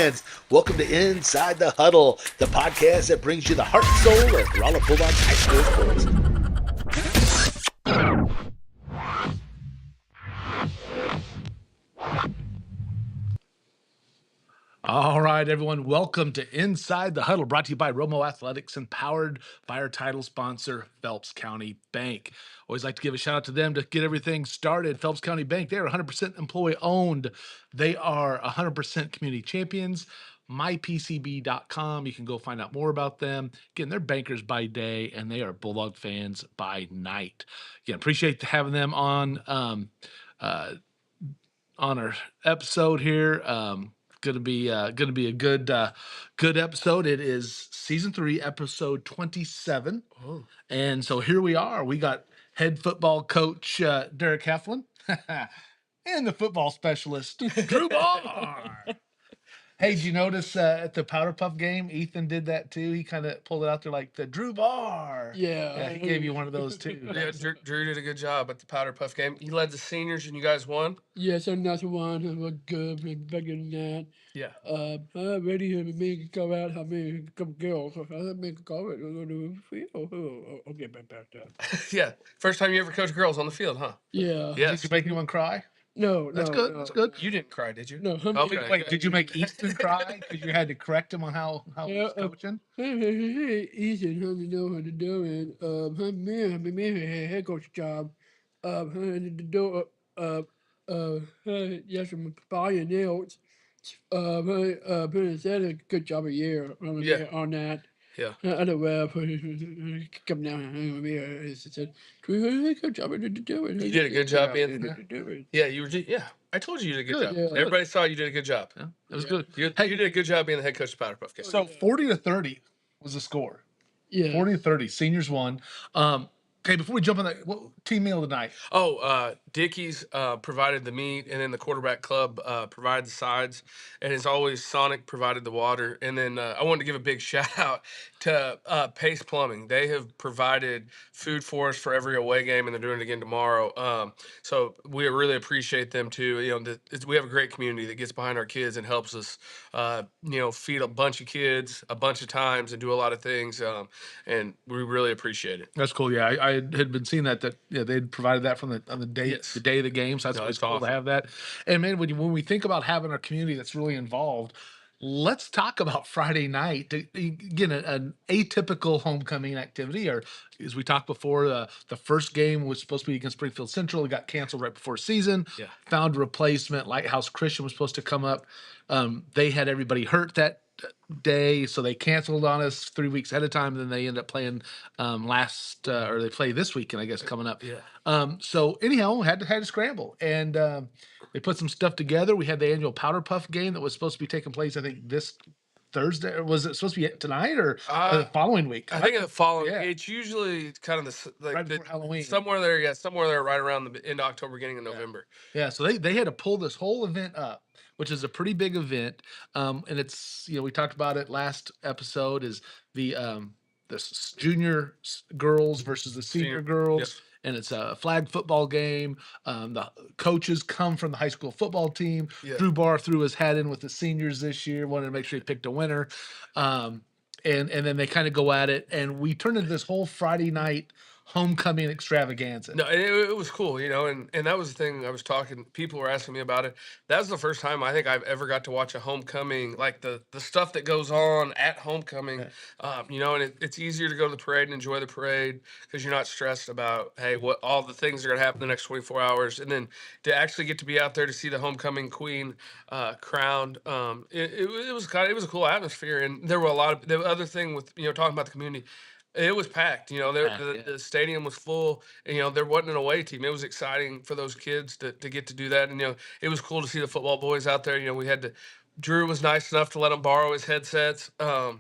fans. Welcome to Inside the Huddle, the podcast that brings you the heart and soul of Rolla Bulldogs high school sports. All right, everyone. Welcome to Inside the Huddle, brought to you by Romo Athletics and powered by our title sponsor, Phelps County Bank. Always like to give a shout out to them to get everything started. Phelps County Bank, they are 100% employee owned. They are 100% community champions. MyPCB.com. You can go find out more about them. Again, they're bankers by day and they are Bulldog fans by night. Again, appreciate having them on our episode here. Gonna be a good episode. It is season 3, episode 27. Oh. And so here we are. We got head football coach Derick Heflin and the football specialist Drew Bahr. Hey, did you notice at the Powder Puff game, Ethan did that too? He kind of pulled it out there like the Drew Bahr. Yeah. He gave you one of those too. Yeah, Drew did a good job at the Powder Puff game. He led the seniors and you guys won? Yes, I'm not the one who was good, better than that. Yeah. I'm ready to make it go out. I mean, a couple girls. I make it go out. I'll get back to that. Yeah. First time you ever coached girls on the field, huh? Yeah. Yes. Did you make anyone cry? No, That's good. No. That's good. You didn't cry, did you? No. Okay. Wait, did you make Easton cry because you had to correct him on how he was coaching? Hey, Ethan, how you know how to do it? I made a head coach job. Yes, I'm buying nails. But said a good job a year on that. Yeah. Other way, come down here. Said, good job to do it. You did a good job being there. Do it. Yeah, you were. Yeah, I told you you did a good job. Yeah. Everybody saw you did a good job. Yeah, it was good. You did a good job being the head coach of Powder Puff game. So 40-30 was the score. Yeah. 40-30. Seniors won. Okay, before we jump on that, what team meal tonight? Dickie's provided the meat, and then the quarterback club provided the sides, and as always, Sonic provided the water. And then I wanted to give a big shout out to Pace Plumbing. They have provided food for us for every away game, and they're doing it again tomorrow. So we really appreciate them too. You know, we have a great community that gets behind our kids and helps us, feed a bunch of kids a bunch of times and do a lot of things, and we really appreciate it. That's cool. Yeah, I had been seeing that they'd provided that on the day Yes. the day of the game. So that's always cool to have that. And man, when we think about having our community that's really involved, let's talk about Friday night. Again, an atypical homecoming activity, or as we talked before, the first game was supposed to be against Springfield Central. It got canceled right before season. Yeah. Found a replacement. Lighthouse Christian was supposed to come up. They had everybody hurt that day, so they canceled on us 3 weeks ahead of time. And then they ended up playing or they play this weekend, I guess, coming up. Yeah. So anyhow, had to scramble, and they put some stuff together. We had the annual Powder Puff game that was supposed to be taking place, I think, this Thursday. Or was it supposed to be tonight or the following week? I think the following. Yeah. It's usually kind of Right before Halloween. Somewhere there, right around the end of October, beginning of November. Yeah, so they had to pull this whole event up, which is a pretty big event. And it's, we talked about it last episode, is the junior girls versus the senior girls. Yep. And it's a flag football game. The coaches come from the high school football team. Yeah. Drew Bahr threw his hat in with the seniors this year, wanted to make sure he picked a winner. And then they kind of go at it. And we turned into this whole Friday night homecoming extravaganza. No, it was cool, and that was the thing I was talking. People were asking me about it. That was the first time I think I've ever got to watch a homecoming, like the stuff that goes on at homecoming. And it's easier to go to the parade and enjoy the parade because you're not stressed about, hey, what all the things are going to happen the next 24 hours, and then to actually get to be out there to see the homecoming queen crowned. It was a cool atmosphere, and there were the other thing with talking about the community. It was packed, the stadium was full, and there wasn't an away team. It was exciting for those kids to get to do that, and it was cool to see the football boys out there. Drew was nice enough to let them borrow his headsets. I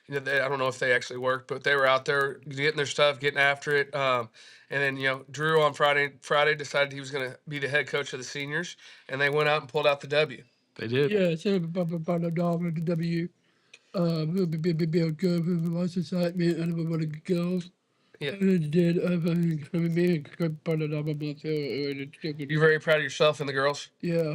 don't know if they actually worked, but they were out there getting their stuff, getting after it. And then Drew on Friday decided he was going to be the head coach of the seniors, and they went out and pulled out the W. They did. Yeah, it's about the W. We'll be good. We watch the side, man, and one of the girls. Yeah. And did You're very proud of yourself and the girls? Yeah,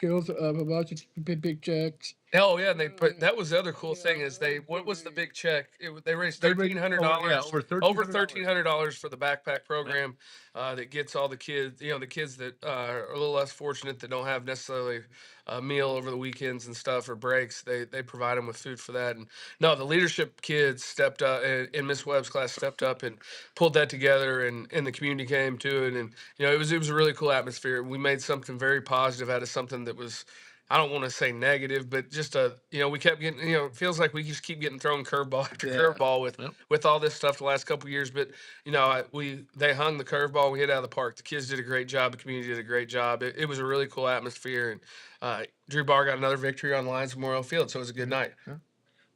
girls, watching big checks. Oh yeah, and they put that was the other cool thing is what was the big check? They raised They raised $1,300, over over $1,300. $1,300 for the backpack Yeah. program that gets all the kids, the kids that are a little less fortunate that don't have necessarily a meal over the weekends and stuff or breaks. They provide them with food for that. And no, the leadership kids stepped up, and Miss Webb's class stepped up and pulled that together, and the community came to it, and it was a really cool atmosphere. We made something very positive out of something that was, I don't want to say negative, but just we kept getting, it feels like we just keep getting thrown curveball after Yeah. curveball Yep. with all this stuff the last couple of years. But they hung the curveball, we hit out of the park. The kids did a great job. The community did a great job. It was a really cool atmosphere, and Drew Bahr got another victory on Lions Memorial Field, so it was a good night. Yeah.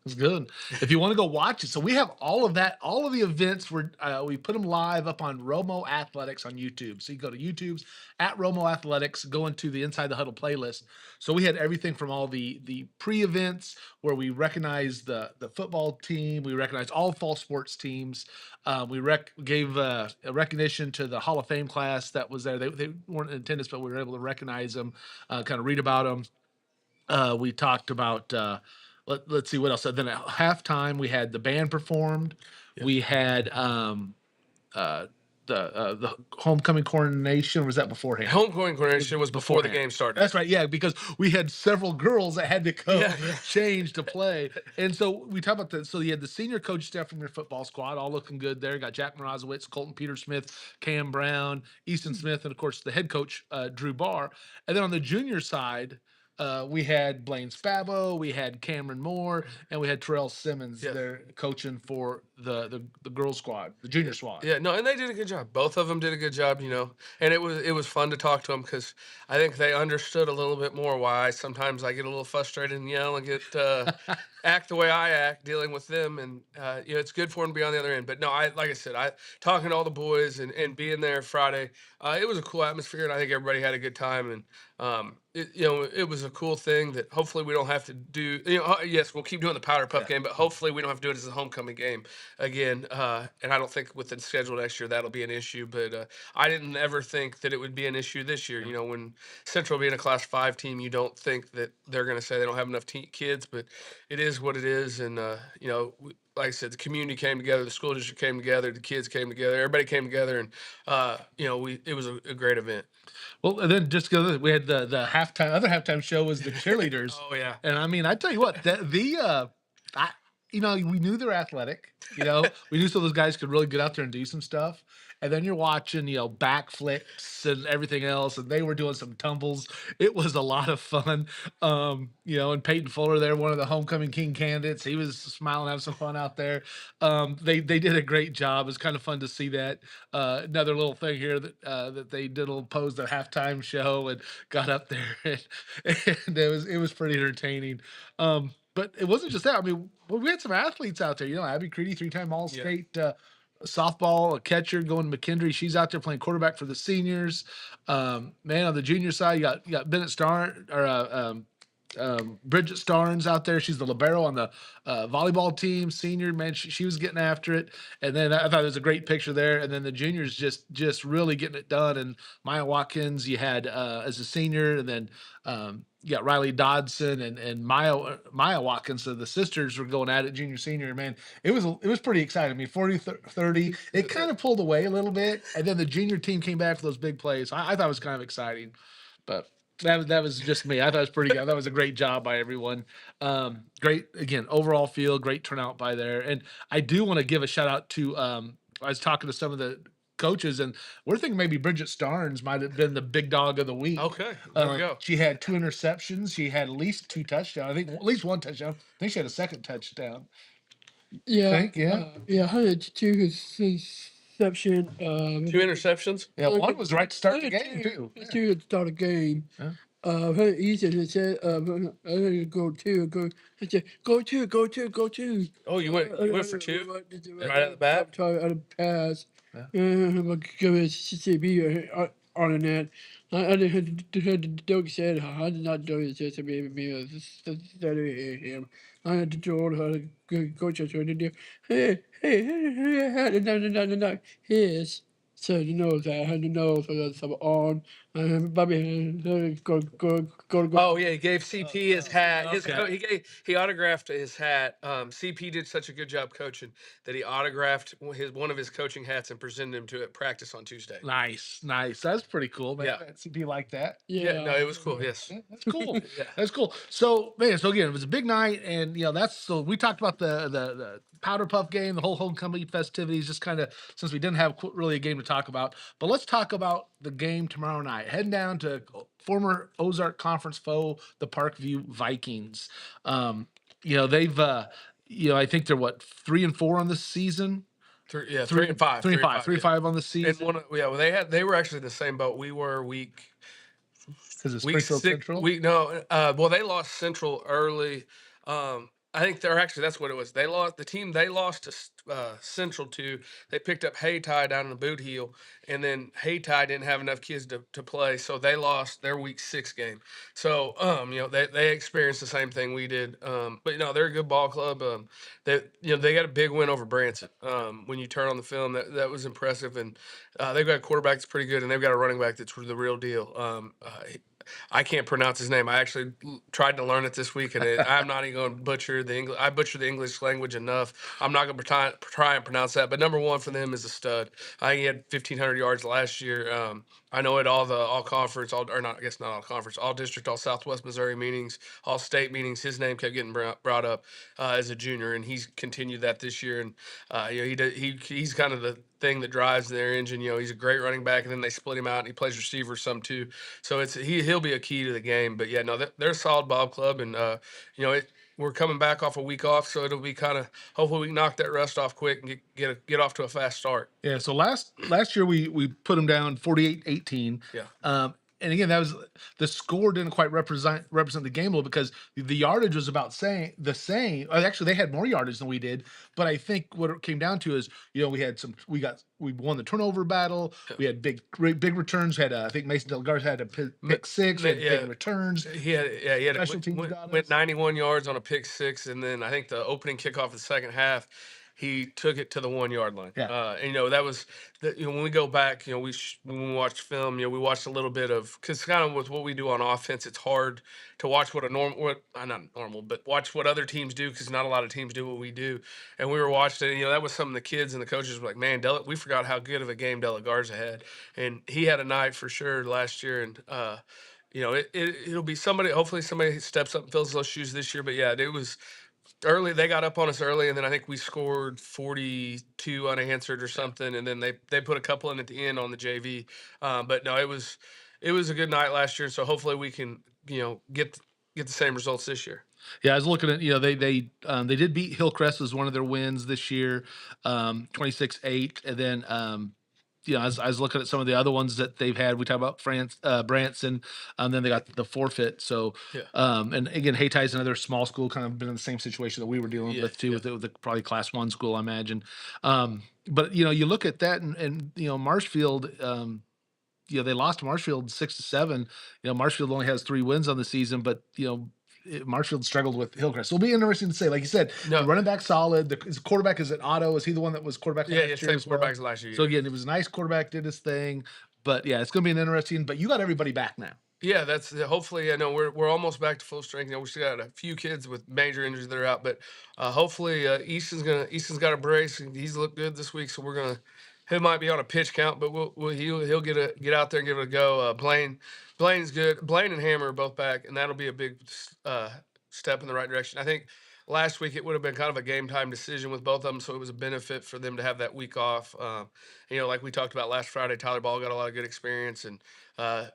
It's good. If you want to go watch it, so we have all of that, all of the events. We put them live up on Romo Athletics on YouTube. So you go to YouTube's at Romo Athletics, go into the Inside the Huddle playlist. So we had everything from all the pre-events where we recognized the football team, we recognized all fall sports teams. Gave a recognition to the Hall of Fame class that was there. They weren't in attendance, but we were able to recognize them, kind of read about them. We talked about let's see what else. Then at halftime we had the band performed. Yep. We had uh, the homecoming coronation. Or was that beforehand? Homecoming coronation was before the Beforehand. game started. That's right. Yeah, because we had several girls that had to go Yeah. change to play, and so we talked about that. So you had the senior coach staff from your football squad, all looking good there. Got Jack Morozowitz, Colton Peter Smith, Cam Brown, Easton Smith, and of course the head coach Drew Bahr. And then on the junior side, we had Blaine Spabo, we had Cameron Moore, and we had Terrell Simmons Yeah. there coaching for the girls squad, the junior squad. Yeah, no, and they did a good job. Both of them did a good job, and it was fun to talk to them because I think they understood a little bit more why sometimes I get a little frustrated and yell and get act the way I act dealing with them, and it's good for them to be on the other end. But no, like I said, I talking to all the boys and being there Friday, it was a cool atmosphere, and I think everybody had a good time, and it was a cool thing that hopefully we don't have to do. Yes, we'll keep doing the Powder Puff game, but hopefully we don't have to do it as a homecoming game again. And I don't think with the schedule next year that'll be an issue. But I didn't ever think that it would be an issue this year. When Central being a Class 5 team, you don't think that they're going to say they don't have enough kids, but it is what it is. And like I said, the community came together, the school district came together, the kids came together, everybody came together, and it was a great event. Well, and then just go. We had the other halftime show was the cheerleaders. Oh yeah. And I mean, I tell you what, we knew they're athletic. We knew some of those guys could really get out there and do some stuff. And then you're watching, backflips and everything else, and they were doing some tumbles. It was a lot of fun. And Peyton Fuller there, one of the homecoming king candidates, he was smiling, having some fun out there. They did a great job. It was kind of fun to see that. Another little thing here that they did a little pose the halftime show and got up there, and it was pretty entertaining. But it wasn't just that. I mean, we had some athletes out there. Abby Creedy, three-time All-State softball, a catcher going to McKendree. She's out there playing quarterback for the seniors. Man, on the junior side, you got Bennett Star or Bridget Starnes out there. She's the libero on the volleyball team. Senior, man, she was getting after it. And then I thought there was a great picture there. And then the juniors just really getting it done. And Maya Watkins, you had as a senior, and then you got Riley Dodson and Maya Watkins. So the sisters were going at it, junior, senior. Man, it was pretty exciting. I mean, 40-30. It kind of pulled away a little bit. And then the junior team came back for those big plays. I thought it was kind of exciting. But that was just me. I thought it was pretty good. That was a great job by everyone. Great, again, overall field, great turnout by there. And I do want to give a shout out to I was talking to some of the coaches, and we're thinking maybe Bridget Starnes might have been the big dog of the week. Okay, there we go. She had 2 interceptions. She had at least 2 touchdowns. I think at least 1 touchdown. I think she had a second touchdown. Yeah, Yeah. 102 reception. 2 interceptions. Yeah, one was right to start the game too. Two at the start of the game. Yeah. Very easy to say. Go two. Oh, you went for 2 right out of the bat. Out of pass. Yeah. Give it CCB on that. I did. Doug said I did not do it. Just me. Him. I had to draw her coach. I tried to do. Hey, no. His. So you know that I had to know so that's on Bobby, go. Oh yeah, he gave CP his hat. okay. He autographed his hat. CP did such a good job coaching that he autographed one of his coaching hats and presented him to at practice on Tuesday. Nice, nice. That's pretty cool, man. Yeah, CP like that. yeah. Yeah. No, it was cool. Yes. Yeah, that's cool. Yeah. That's cool. So, man, so again, it was a big night, and that's so we talked about the powder puff game, the whole homecoming festivities, just kind of since we didn't have really a game to talk about. But let's talk about the game tomorrow night. Heading down to former Ozark Conference foe, the Parkview Vikings. They've I think they're what 3-4 on this season. Yeah, Three, 3-5, 3-5, 3-5. Yeah. 3-5 on the And season yeah, well, they were actually the same boat. We were because it's week Springfield six. Central. Well, they lost Central early. I think that's what it was. They lost the team. They lost to Central to. They picked up Haytie down in the Boot Heel, and then Haytie didn't have enough kids to play, so they lost their week 6 game. So they experienced the same thing we did. But they're a good ball club. They got a big win over Branson. When you turn on the film, that was impressive, and they've got a quarterback that's pretty good, and they've got a running back that's the real deal. I can't pronounce his name. I actually tried to learn it this week, and I'm not even going to butcher the English. I butcher the English language enough. I'm not going to try and pronounce that. But number one for them is a stud. I think he had 1,500 yards last year. I know at all conference, or not, I guess not all conference, all district, all Southwest Missouri meetings, all state meetings. His name kept getting brought up as a junior, and he's continued that this year. And he's kind of the thing that drives their engine. He's a great running back, and then they split him out, and he plays receiver some too. So he'll be a key to the game. But yeah, no, they're a solid ball club, and we're coming back off a week off, so it'll be kind of hopefully we can knock that rust off quick and get off to a fast start. Yeah. So last year we put them down 48-18. Yeah. And again, that was the score didn't quite represent the game a little because the yardage was about the same. Actually, they had more yardage than we did. But I think what it came down to is we won the turnover battle. Yeah. We had big returns. We had I think Mason Delgars had a pick six. We had big returns. He had Special teams went 91 yards on a pick six, and then I think the opening kickoff of the second half, he took it to the 1 yard line. Yeah. And that was when we go back, when we watched film, we watched a little bit of, because kind of with what we do on offense, it's hard to watch what not normal, but watch what other teams do, because not a lot of teams do what we do. And we were watching it, and that was something the kids and the coaches were like, man, we forgot how good of a game Della Garza had, and he had a night for sure last year, and it'll be somebody. Hopefully, somebody steps up and fills those shoes this year. But yeah, it was early. They got up on us early, and then I think we scored 42 unanswered or something, and then they put a couple in at the end on the JV. But no, it was a good night last year. So hopefully we can get the same results this year. Yeah, I was looking at they did beat Hillcrest as one of their wins this year, 26-8, and then I was looking at some of the other ones that they've had. We talked about Branson, and then they got the forfeit. So, Yeah. And again, Haytie's another small school, kind of been in the same situation that we were dealing with too, with the probably Class 1 school, I imagine. But you look at that, and Marshfield. They lost to Marshfield 6-7. Marshfield only has 3 wins on the season, but Marshfield struggled with Hillcrest. So it'll be interesting to say. Like you said, the running back solid. His quarterback is it Otto? Is he the one that was quarterback last year? Same quarterback as last year. So again, it was a nice quarterback, did his thing. But yeah, it's going to be an interesting. But you got everybody back now. Yeah, that's hopefully. I know we're almost back to full strength. We still got a few kids with major injuries that are out, but hopefully Easton's got a brace, and he's looked good this week. So he might be on a pitch count, but he'll get out there and give it a go. Blaine's good. Blaine and Hammer are both back, and that'll be a big step in the right direction. I think last week it would have been kind of a game time decision with both of them, so it was a benefit for them to have that week off. Like we talked about last Friday, Tyler Ball got a lot of good experience, and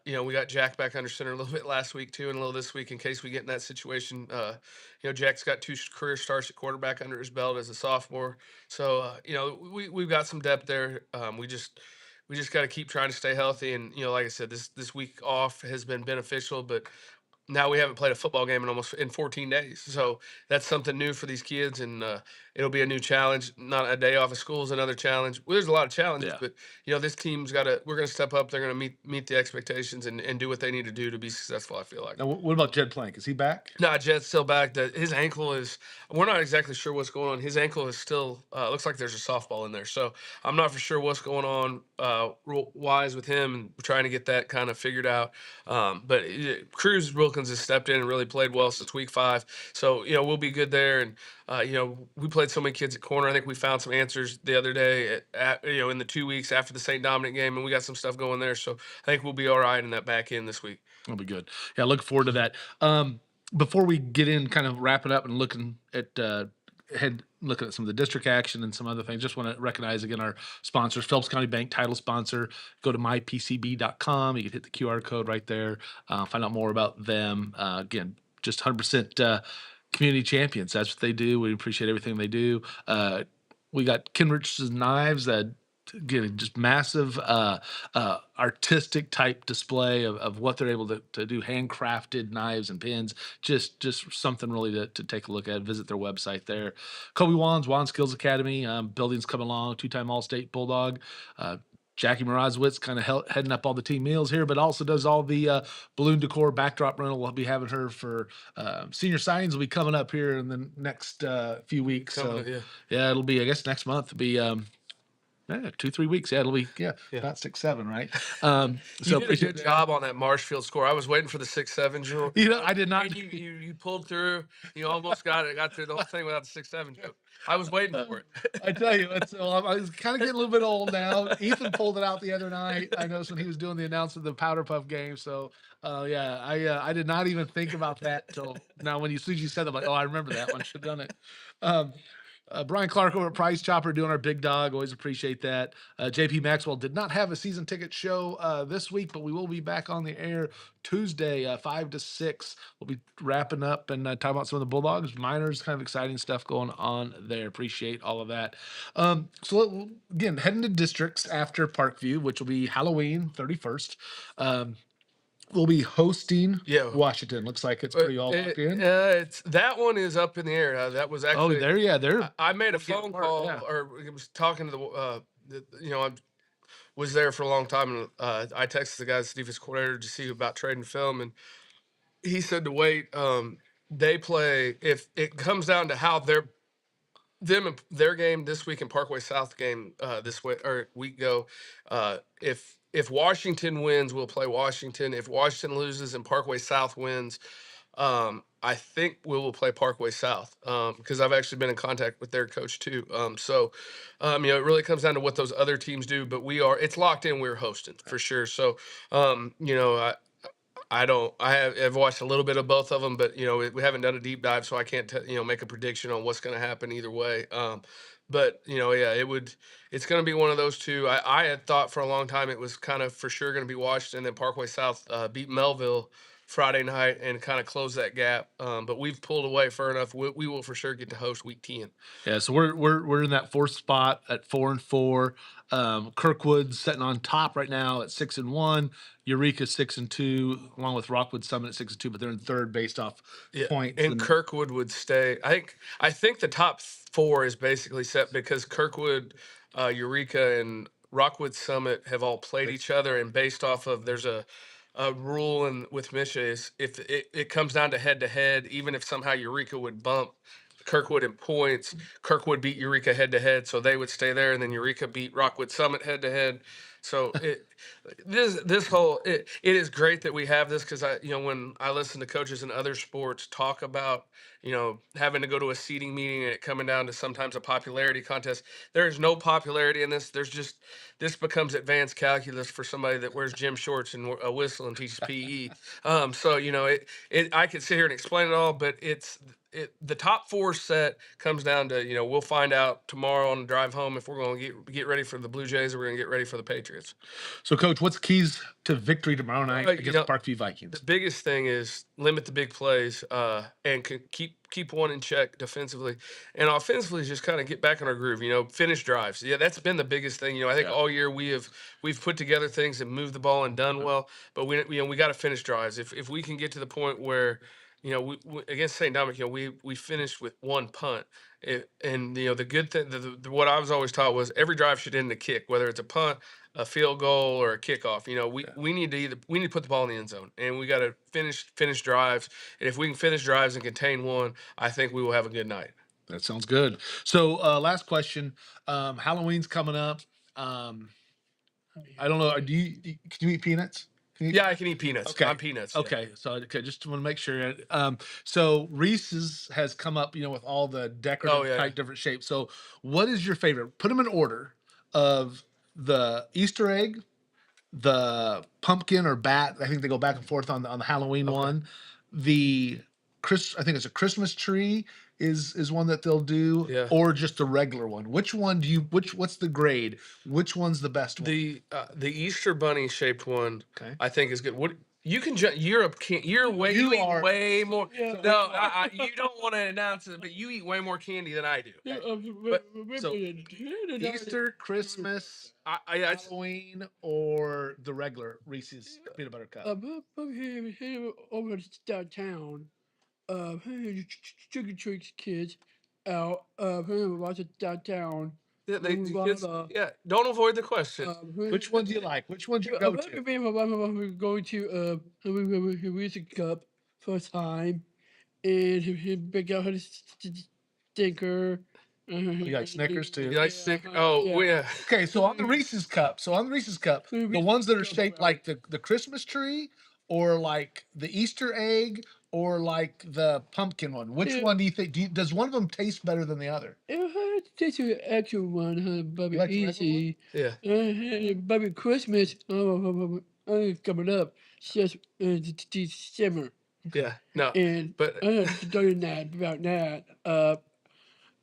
we got Jack back under center a little bit last week too, and a little this week in case we get in that situation. Jack's got 2 career starts at quarterback under his belt as a sophomore, so we've got some depth there. We just got to keep trying to stay healthy, and like I said, this week off has been beneficial, but now we haven't played a football game in 14 days. So that's something new for these kids, and it'll be a new challenge. Not a day off of school is another challenge. Well, there's a lot of challenges, Yeah. but this team's got to. We're going to step up. They're going to meet the expectations and do what they need to do to be successful. I feel like. Now, what about Jed Plank? Is he back? No, Jed's still back. His ankle is. We're not exactly sure what's going on. His ankle is still. Looks like there's a softball in there. So I'm not for sure what's going on wise with him, and we're trying to get that kind of figured out. But Cruz Wilkins has stepped in and really played well since week 5. So we'll be good there. And we played so many kids at corner. I think we found some answers the other day in the 2 weeks after the St. Dominic game, and we got some stuff going there. So I think we'll be all right in that back end this week. That'll be good. Yeah, look forward to that. Before we get in, kind of wrapping up and looking at looking at some of the district action and some other things, just want to recognize again our sponsors, Phelps County Bank title sponsor. Go to mypcb.com. You can hit the QR code right there. Find out more about them. Again, just 100% community champions. That's what they do. We appreciate everything they do. We got Ken Richardson's knives that again just massive artistic type display of what they're able to do, handcrafted knives and pins, just something really to take a look at. Visit their website there. Kobe Wand Skills Academy, buildings coming along, 2-time All-State Bulldog. Jackie Mrazowitz kind of heading up all the team meals here, but also does all the balloon decor backdrop rental. We'll be having her for senior signings will be coming up here in the next few weeks. So yeah, it'll be, I guess, next month. It'll be 2-3 weeks. Yeah, it'll be about 6-7, right? You did a good job on that Marshfield score. I was waiting for the 6-7 joke. I did not. You pulled through. You almost got it. Got through the whole thing without the 6-7 joke. I was waiting for it. I tell you, I was kind of getting a little bit old now. Ethan pulled it out the other night. I noticed when he was doing the announcement of the Powder Puff game. So I did not even think about that till now. When as soon as you said that, I'm like, oh, I remember that one. Should have done it. Brian Clark over at Price Chopper doing our big dog. Always appreciate that. JP Maxwell did not have a season ticket show this week, but we will be back on the air Tuesday, 5 to 6. We'll be wrapping up and talking about some of the Bulldogs, minors, kind of exciting stuff going on there. Appreciate all of that. So again, heading to districts after Parkview, which will be Halloween 31st. We'll be hosting Washington. Looks like it's pretty all locked in. That one is up in the air. That was actually there. I made a phone call, or was talking to I was there for a long time, and I texted the guy's defense coordinator to see about trading film, and he said to wait. They play if it comes down to how their game this week and Parkway South game week go. If Washington wins, we'll play Washington. If Washington loses and Parkway South wins, I think we will play Parkway South because I've actually been in contact with their coach too. It really comes down to what those other teams do, but it's locked in. We're hosting for sure. So, I've watched a little bit of both of them, but we haven't done a deep dive, so I can't make a prediction on what's going to happen either way. But it's going to be one of those two. I had thought for a long time it was kind of for sure going to be Washington, and Parkway South beat Melville Friday night and kind of close that gap. But we've pulled away far enough. We will for sure get to host week 10. Yeah, so we're in that 4th spot at 4-4. Kirkwood's sitting on top right now at 6-1. Eureka 6-2, along with Rockwood Summit at 6-2, but they're in 3rd based off points. And Kirkwood would stay. I think the top 4 is basically set because Kirkwood, Eureka, and Rockwood Summit have all played each other, and based off of there's a rule with Misha is if it comes down to head, even if somehow Eureka would bump Kirkwood in points, Kirkwood beat Eureka head to head, so they would stay there, and then Eureka beat Rockwood Summit head to head. So it is great that we have this because when I listen to coaches in other sports talk about having to go to a seating meeting and it coming down to sometimes a popularity contest, there is no popularity in this. This becomes advanced calculus for somebody that wears gym shorts and a whistle and teaches PE. I could sit here and explain it all, but the top 4 set comes down to, we'll find out tomorrow on the drive home if we're going to get ready for the Blue Jays or we're going to get ready for the Patriots. So, Coach, what's keys to victory tomorrow night You against know, the Parkview the Vikings? biggest thing is limit the big plays, and keep one in check defensively, and offensively just kind of get back in our groove. Finish drives. Yeah, that's been the biggest thing. I think Yeah. all year we've put together things and moved the ball and done well, but we got to finish drives. If we can get to the point where we against St. Dominic, we finished with 1 punt. And the good thing, what I was always taught was every drive should end a kick, whether it's a punt, a field goal, or a kickoff. We need to put the ball in the end zone, and we got to finish drives. And if we can finish drives and contain one, I think we will have a good night. That sounds good. So, last question. Halloween's coming up. I don't know. Can you eat peanuts? Yeah, I can eat peanuts. Okay. I'm peanuts. Yeah. Okay, so just want to make sure. So Reese's has come up, with all the decorative yeah. type different shapes. So, what is your favorite? Put them in order of the Easter egg, the pumpkin or bat. I think they go back and forth on the Halloween one. The I think it's a Christmas tree is one that they'll do, Yeah. or just the regular one. Which one do you? What's the grade? Which one's the best one? The Easter bunny shaped one, Okay. I think is good. What you can Europe can't. You eat are- way more. Yeah. No, you don't want to announce it, but you eat way more candy than I do. So, Easter, Christmas, I Halloween, or the regular Reese's peanut butter cup? over downtown, trick or treat kids out, watch it downtown. yeah, they, Move kids, on, yeah, don't avoid the question. Which one do you like? Which one do you go to? We're going to Reese Cup first time, and he pick out his stinker. You like Snickers too? You like Snickers? Oh, yeah. Okay, so on the Reese's cup, the Reese's ones that are Cup, shaped like the Christmas tree, or like the Easter egg, or like the pumpkin one. Which Yeah. one do you think? Does one of them taste better than the other? Take the actual one, Bobby You like the regular Easy. Yeah. Bobby Christmas, coming up, just December. Yeah. No. And But doing that about that.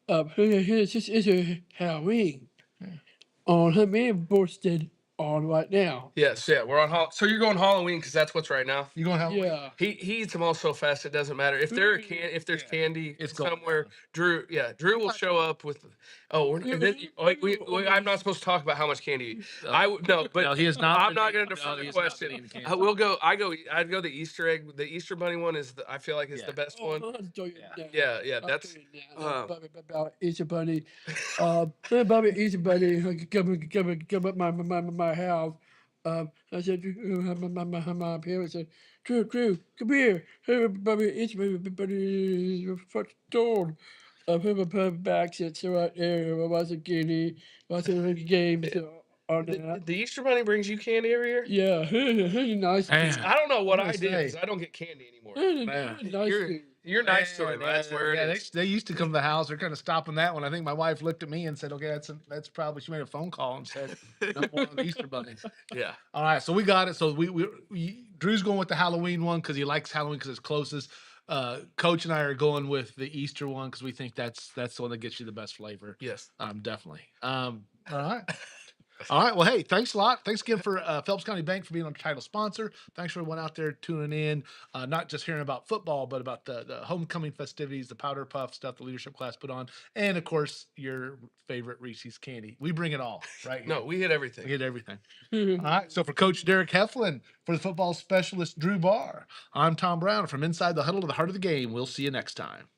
It's a Halloween on her man posted on right now. yes, yeah, we're on so you're going Halloween because that's what's right now. You going Halloween? Yeah. He eats them all so fast it doesn't matter if there's candy It's going somewhere. down. Drew will show up with. Oh, we're not, I'm not supposed to talk about how much candy. You eat. No, but No, he is not. I'm not going to No, defer he the is not question. eating candy. I'd go the Easter egg. The Easter bunny one I feel like is the best one. Yeah, that's about Easter Bunny. Bobby Easter Bunny come up my house. I said, my parents said, Drew, come here. Hey, Bobby Easter Bunny front door. Her back sits right there. I was a guinea. Watching the games on that. the Easter bunny brings you candy every year. Yeah, nice. Man. I don't know what I'm I gonna did say. because I don't get candy anymore. Nice. You're nice to Man, him. That's where it yeah, is. they used to come to the house. They're kind of stopping that one. I think my wife looked at me and said, "Okay, that's probably." She made a phone call and said, "No more on the Easter bunnies." Yeah. All right, so we got it. So Drew's going with the Halloween one because he likes Halloween because it's closest. Coach and I are going with the Easter one because we think that's the one that gets you the best flavor. Yes. Definitely. All right. All right. Well, hey, thanks a lot. Thanks again for Phelps County Bank for being our title sponsor. Thanks for everyone out there tuning in, not just hearing about football, but about the homecoming festivities, the powder puff stuff the leadership class put on, and of course your favorite Reese's candy. We bring it all right here. No, we hit everything. We hit everything. All right. So for Coach Derick Heflin, for the football specialist Drew Bahr, I'm Tom Brown from Inside the Huddle to the Heart of the Game. We'll see you next time.